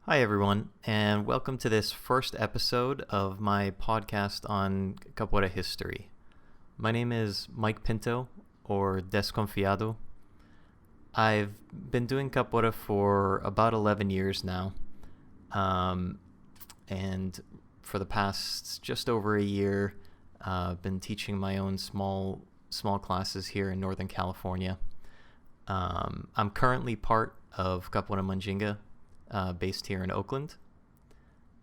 Hi, everyone, and welcome to this first episode of my podcast on Capoeira history. My name is Mike Pinto, or Desconfiado. I've been doing Capoeira for about 11 years now, and for the past just over a year, I've been teaching my own small classes here in Northern California. I'm currently part of Capoeira Mandinga, based here in Oakland.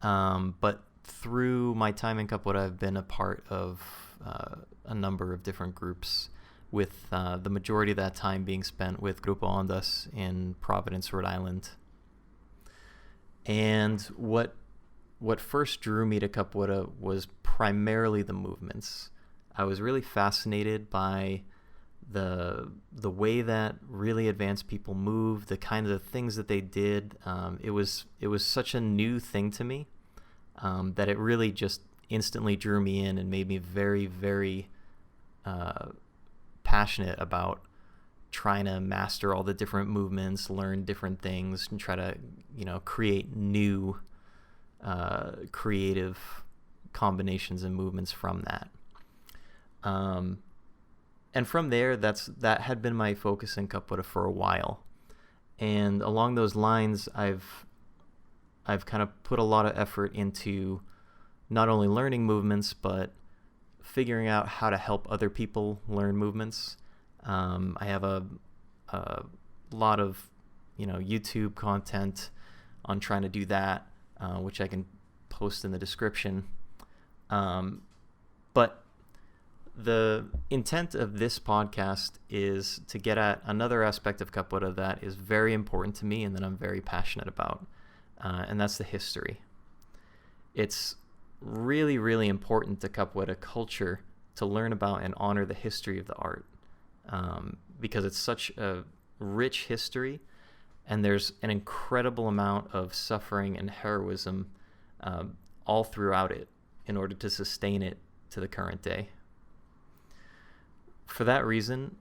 But through my time in Capoeira, I've been a part of a number of different groups, with the majority of that time being spent with Grupo Ondas in Providence, Rhode Island. And what first drew me to Capoeira was primarily the movements. I was really fascinated by the way that really advanced people moved, the kind of things that they did. It was such a new thing to me that it really just instantly drew me in and made me very, very passionate about trying to master all the different movements, learn different things, and try to create new creative combinations and movements from that. And from there, that had been my focus in Capoeira for a while. And along those lines, I've kind of put a lot of effort into not only learning movements, but figuring out how to help other people learn movements. I have a lot of YouTube content on trying to do that, which I can post in the description. But the intent of this podcast is to get at another aspect of Capoeira that is very important to me and that I'm very passionate about, and that's the history. It's really, really important to Capoeira culture to learn about and honor the history of the art, because it's such a rich history, and there's an incredible amount of suffering and heroism all throughout it in order to sustain it to the current day. For that reason,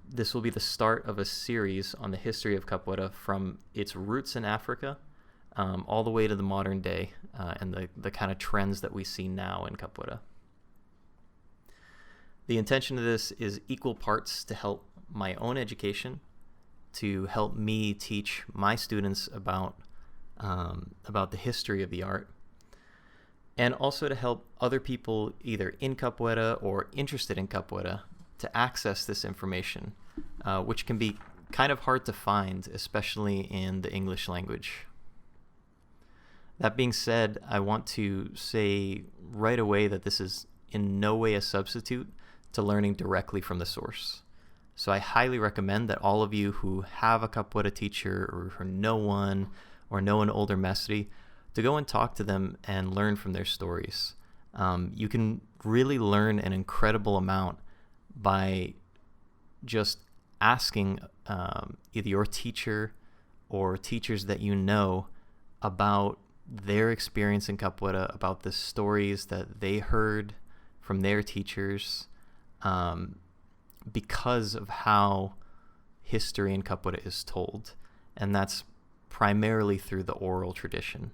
this will be the start of a series on the history of Capoeira from its roots in Africa all the way to the modern day, and the kind of trends that we see now in Capoeira. The intention of this is equal parts to help my own education, to help me teach my students about the history of the art, and also to help other people either in Capoeira or interested in Capoeira to access this information, which can be kind of hard to find, especially in the English language. That being said, I want to say right away that this is in no way a substitute to learning directly from the source. So I highly recommend that all of you who have a Capoeira teacher or who know one or know an older mestre to go and talk to them and learn from their stories. You can really learn an incredible amount by just asking either your teacher or teachers that you know about their experience in Capoeira, about the stories that they heard from their teachers, because of how history in Capoeira is told. And that's primarily through the oral tradition.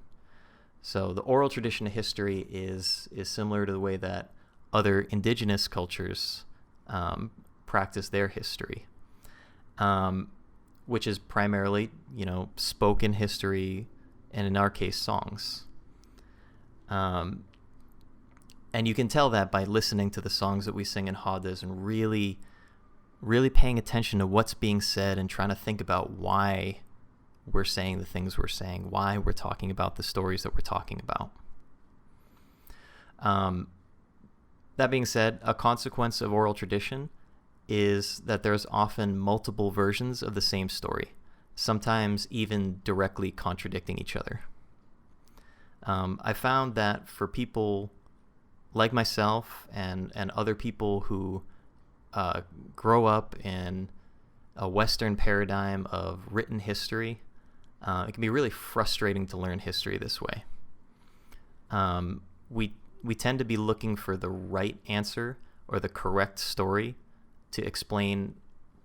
So the oral tradition of history is similar to the way that other indigenous cultures practice their history, which is primarily, spoken history, and in our case, songs. And you can tell that by listening to the songs that we sing in rodas and really, really paying attention to what's being said and trying to think about why we're saying the things we're saying, why we're talking about the stories that we're talking about. That being said, a consequence of oral tradition is that there's often multiple versions of the same story, sometimes even directly contradicting each other. I found that for people like myself and other people who grow up in a Western paradigm of written history, it can be really frustrating to learn history this way. We tend to be looking for the right answer or the correct story to explain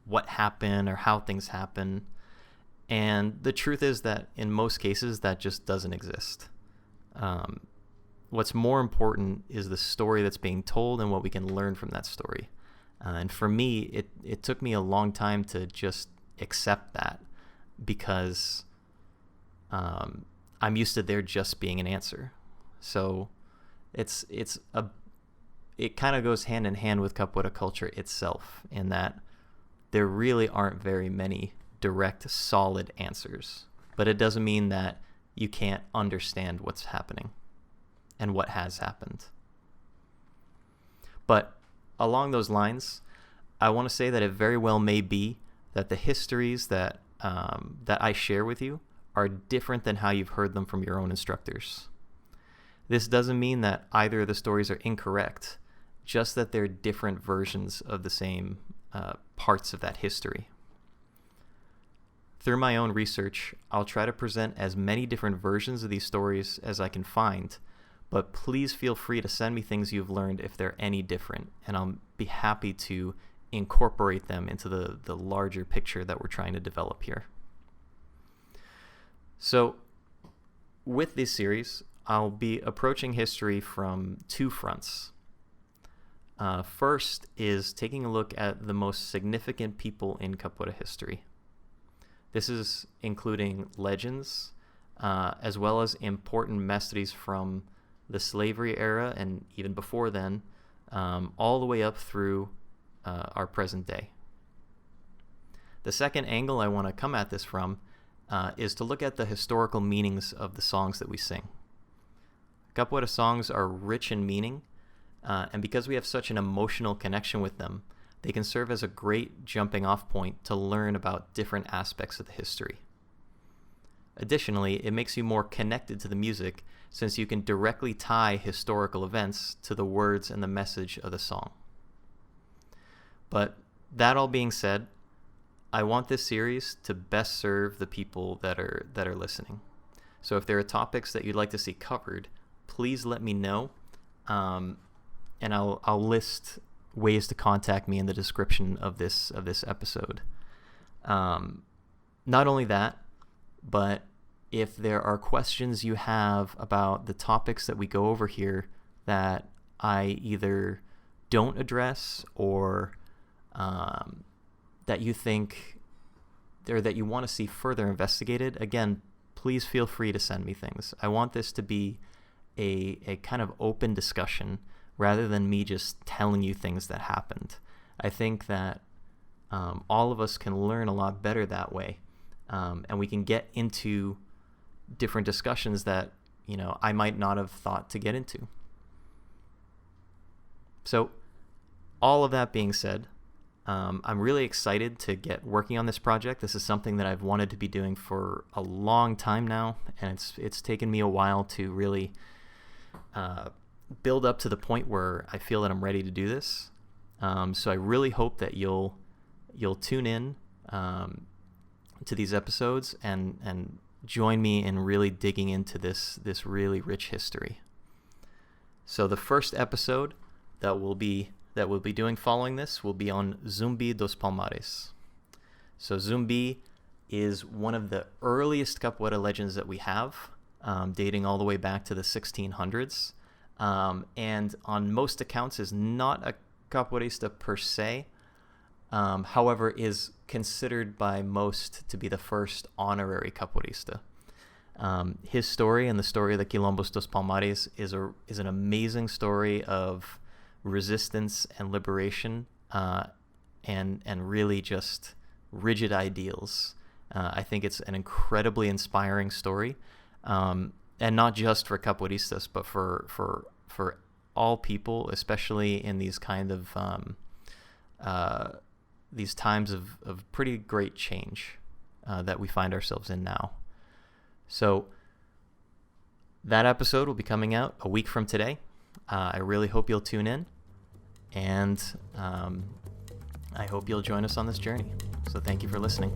what happened or how things happen. And the truth is that in most cases, that just doesn't exist. What's more important is the story that's being told and what we can learn from that story. And for me, it took me a long time to just accept that, because I'm used to there just being an answer. So it kind of goes hand in hand with capoeira culture itself, in that there really aren't very many direct, solid answers. But it doesn't mean that you can't understand what's happening and what has happened. But along those lines, I want to say that it very well may be that the histories that I share with you are different than how you've heard them from your own instructors. This doesn't mean that either of the stories are incorrect, just that they're different versions of the same parts of that history. Through my own research, I'll try to present as many different versions of these stories as I can find, but please feel free to send me things you've learned if they're any different, and I'll be happy to incorporate them into the larger picture that we're trying to develop here. So, with this series, I'll be approaching history from two fronts. First is taking a look at the most significant people in capoeira history. This is including legends, as well as important mestres from the slavery era and even before then, all the way up through our present day. The second angle I want to come at this from is to look at the historical meanings of the songs that we sing. Capoeira songs are rich in meaning, and because we have such an emotional connection with them, they can serve as a great jumping off point to learn about different aspects of the history. Additionally, it makes you more connected to the music, since you can directly tie historical events to the words and the message of the song. But that all being said, I want this series to best serve the people that are listening. So if there are topics that you'd like to see covered, please let me know, and I'll list ways to contact me in the description of this episode. Not only that, but if there are questions you have about the topics that we go over here that I either don't address, or that you think, or that you want to see further investigated, again, please feel free to send me things. I want this to be a kind of open discussion rather than me just telling you things that happened. I think that all of us can learn a lot better that way, and we can get into different discussions that I might not have thought to get into. So all of that being said, I'm really excited to get working on this project. This is something that I've wanted to be doing for a long time now, and it's taken me a while to really build up to the point where I feel that I'm ready to do this. So I really hope that you'll tune in to these episodes and join me in really digging into this really rich history. So the first episode that we'll be doing following this will be on Zumbi dos Palmares. So Zumbi is one of the earliest capoeira legends that we have, dating all the way back to the 1600s, and on most accounts is not a capoeirista per se, however is considered by most to be the first honorary capoeirista. His story and the story of the Quilombos dos Palmares is an amazing story of resistance and liberation, and really just rigid ideals. I think it's an incredibly inspiring story, and not just for capoeiristas, but for all people, especially in these kind of these times of pretty great change that we find ourselves in now. So that episode will be coming out a week from today. I really hope you'll tune in, and I hope you'll join us on this journey. So thank you for listening.